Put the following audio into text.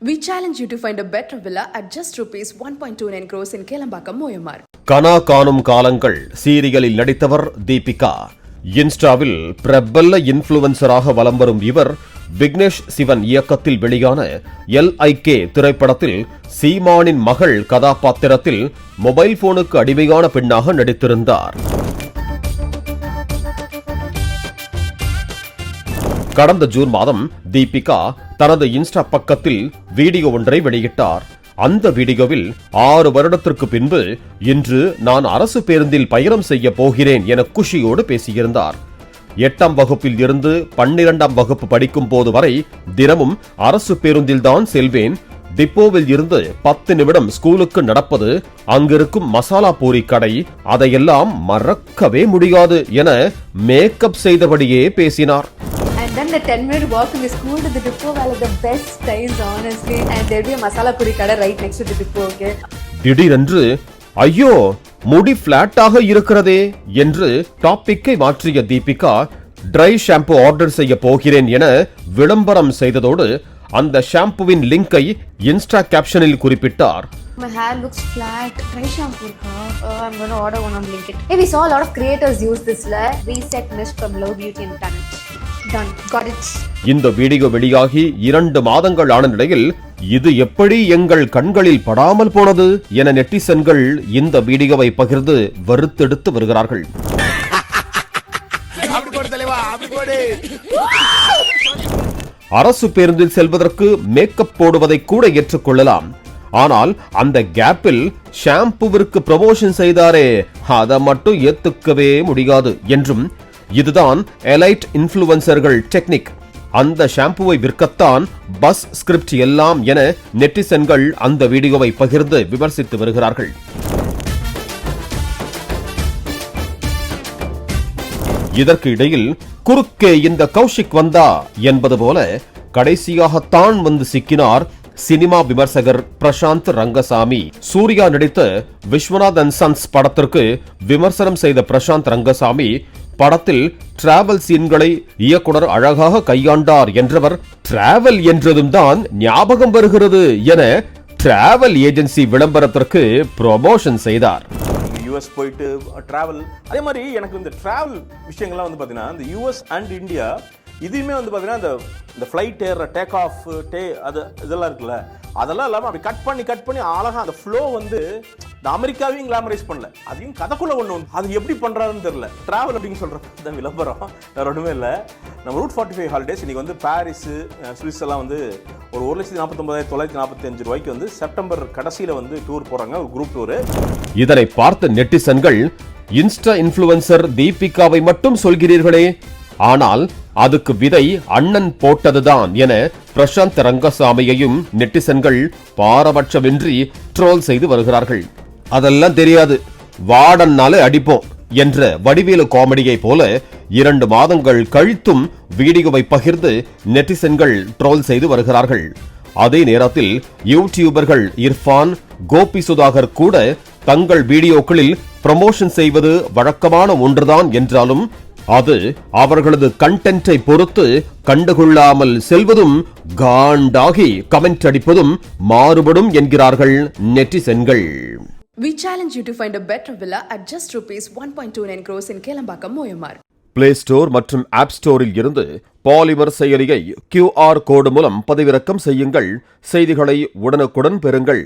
We challenge you to find a better villa at just rupees 1.29 crores in Kelambakam, Moyamar. கனா காணும் காலங்கள் சீரியலில் நடித்தவர் தீபிகா. இன்ஸ்டாவில் பிரபல இன்ஃப்ளூவன்சராக வலம் வரும் இவர் விக்னேஷ் சிவன் இயக்கத்தில் வெளியான LIK திரைப்படத்தில் சீமானின் மகள் கதாபாத்திரத்தில் மொபைல் போனுக்கு அடிமையான பெண்ணாக நடித்திருந்தார். கடந்த ஜூன் மாதம் தீபிகா தனது இன்ஸ்டா பக்கத்தில் வீடியோ ஒன்றை வெளியிட்டார். அந்த வீடியோவில் 6 வருடத்திற்கு பின்பு இன்று நான் அரசு பேருந்தில் பயணம் செய்ய போகிறேன் என குஷியோடு பேசியிருந்தார். 8ஆம் வகுப்பில் இருந்து 12ஆம் வகுப்பு படிக்கும் போது வரை தினமும் அரசு பேருந்தில்தான் செல்வேன். டிப்போவில் இருந்து 10 நிமிடம் ஸ்கூலுக்கு நடப்பது, அங்கிருக்கும் மசாலா பூரி கடை, அதையெல்லாம் மறக்கவே முடியாது என மேக்கப் செய்தபடியே பேசினார். And then the 10-minute walk in the school to the depot were like the best times, honestly. And there'll be a masala puri kada right next to the depot, okay? திடீரென்று ஐயோ முடி பிளாட்டாக இருக்கிறதே என்று டாபிக்கை மாற்றிய Deepika try shampoo order செய்ய போகிறேன் என விளம்பரம் செய்ததோடு அந்த ஷாம்புவின் லிங்கை இன்ஸ்டா கேப்ஷனில் குறிப்பிட்டார். My hair looks flat. Try shampoo, I'm going to order one on LinkedIn. Hey, we saw a lot of creators use this reset mist from Love Beauty and Planet. Done. Got it. இந்த video வெளியாகி 2 மாதங்கள் ஆன நிலையில் இது எப்படி எங்கள் கண்களில் படாமல் போனது என நெட்டிசன்கள் இந்த வீடியோவை பகிர்ந்து வருத்தெடுத்து வருகிறார்கள். அரசு பேருந்தில் செல்வதற்கு மேக்கப் போடுவதை கூட ஏற்றுக்கொள்ளலாம். ஆனால் அந்த கேப்பில் ஷாம்புவிற்கு ப்ரமோஷன் செய்தாரே, அதை மட்டும் ஏத்துக்கவே முடியாது என்றும், இதுதான் எலைட் இன்ஃப்ளூவன்சர்கள் டெக்னிக், அந்த ஷாம்புவை விற்கத்தான் பஸ் ஸ்கிரிப்ட் எல்லாம் என நெட்டிசன்கள் அந்த வீடியோவை பகிர்ந்து விமர்சித்து வருகிறார்கள். இதற்கு இடையில் குறுக்கே இந்த கௌஷிக் வந்தா என்பது போல கடைசியாகத்தான் வந்து சிக்கினார் சினிமா விமர்சகர் பிரசாந்த் ரங்கசாமி. சூர்யா நடித்த விஸ்வநாத் அண்ட் சன்ஸ் படத்திற்கு விமர்சனம் செய்த பிரசாந்த் ரங்கசாமி, படத்தில் டிராவல் சீன்களை இயக்குனர் அழகாக கையாண்டார் என்றவர், டிராவல் என்றதும் தான் ஞாபகம் வருகிறது என டிராவல் ஏஜென்சி விளம்பரத்திற்கு ப்ரொமோஷன் செய்தார். யூஎஸ் போயிட்டு டிராவல், அதே மாதிரி எனக்கு இந்த டிராவல் விஷயங்கள்லாம் வந்து பார்த்தீங்கன்னா இந்த யூஎஸ் அண்ட் இந்தியா இதுவுமே வந்து பார்த்தீங்கன்னா இந்த ஃப்ளைட் ஏற டேக் ஆஃப் அது இதெல்லாம் இருக்குல்ல, அதெல்லாம் இல்லாமல் அப்படி கட் பண்ணி அழகாக அந்த ஃப்ளோ வந்து இந்த அமெரிக்காவையும் கிளாமரைஸ் பண்ணல, அதையும் கதைக்குள்ள ஒன்று வந்து அது எப்படி பண்ணுறாருன்னு தெரியல. டிராவல் அப்படின்னு சொல்கிறப்ப இந்த விளம்பரம் வேற ஒன்றுமே இல்லை. நம்ம ரூட் 45 ஹாலிடேஸ் இன்னைக்கு வந்து பாரிஸு சுவிஸ் எல்லாம் வந்து ஒரு 1,49,945 ரூபாய்க்கு வந்து செப்டம்பர் கடைசியில் வந்து டூர் போகிறாங்க, ஒரு குரூப் டூரு. இதனை பார்த்த நெட்டிசன்கள், இன்ஸ்டா இன்ஃப்ளூவன்சர் தீபிகாவை மட்டும் சொல்கிறீர்களே, ஆனால் அதுக்கு விதை அண்ணன் போட்டதுதான் என பிரசாந்த் ரங்கசாமியையும் நெட்டிசன்கள் பாரபட்சமின்றி ட்ரோல் செய்து வருகிறார்கள். அதெல்லாம் தெரியாது, வாடன்னாலே அடிப்போம் என்ற வடிவேலு காமெடியை போல 2 மாதங்கள் கழித்தும் வீடியோவை பகிர்ந்து நெட்டிசன்கள் ட்ரோல் செய்து வருகிறார்கள். அதே நேரத்தில் யூடியூபர்கள் இர்ஃபான், கோபி சுதாகர் கூட தங்கள் வீடியோக்களில் ப்ரமோஷன் செய்வது வழக்கமான ஒன்றுதான் என்றாலும் அது அவர்களது கண்டென்ட்டை பொறுத்து கண்டுகொள்ளாமல் செல்வதும் காண்டாகி கமெண்ட் அடிப்பதும் மாறுபடும் என்கிறார்கள் நெட்டிசன்கள். We challenge you to find a better villa at just rupees 1.29 crores in Kelambakam, Moyamar. Play store மற்றும் ஆப் ஸ்டோரில் இருந்து பாலிமர் செயலியை QR கோடு மூலம் பதிவிறக்கம் செய்யுங்கள். செய்திகளை உடனுக்குடன் பெறுங்கள்.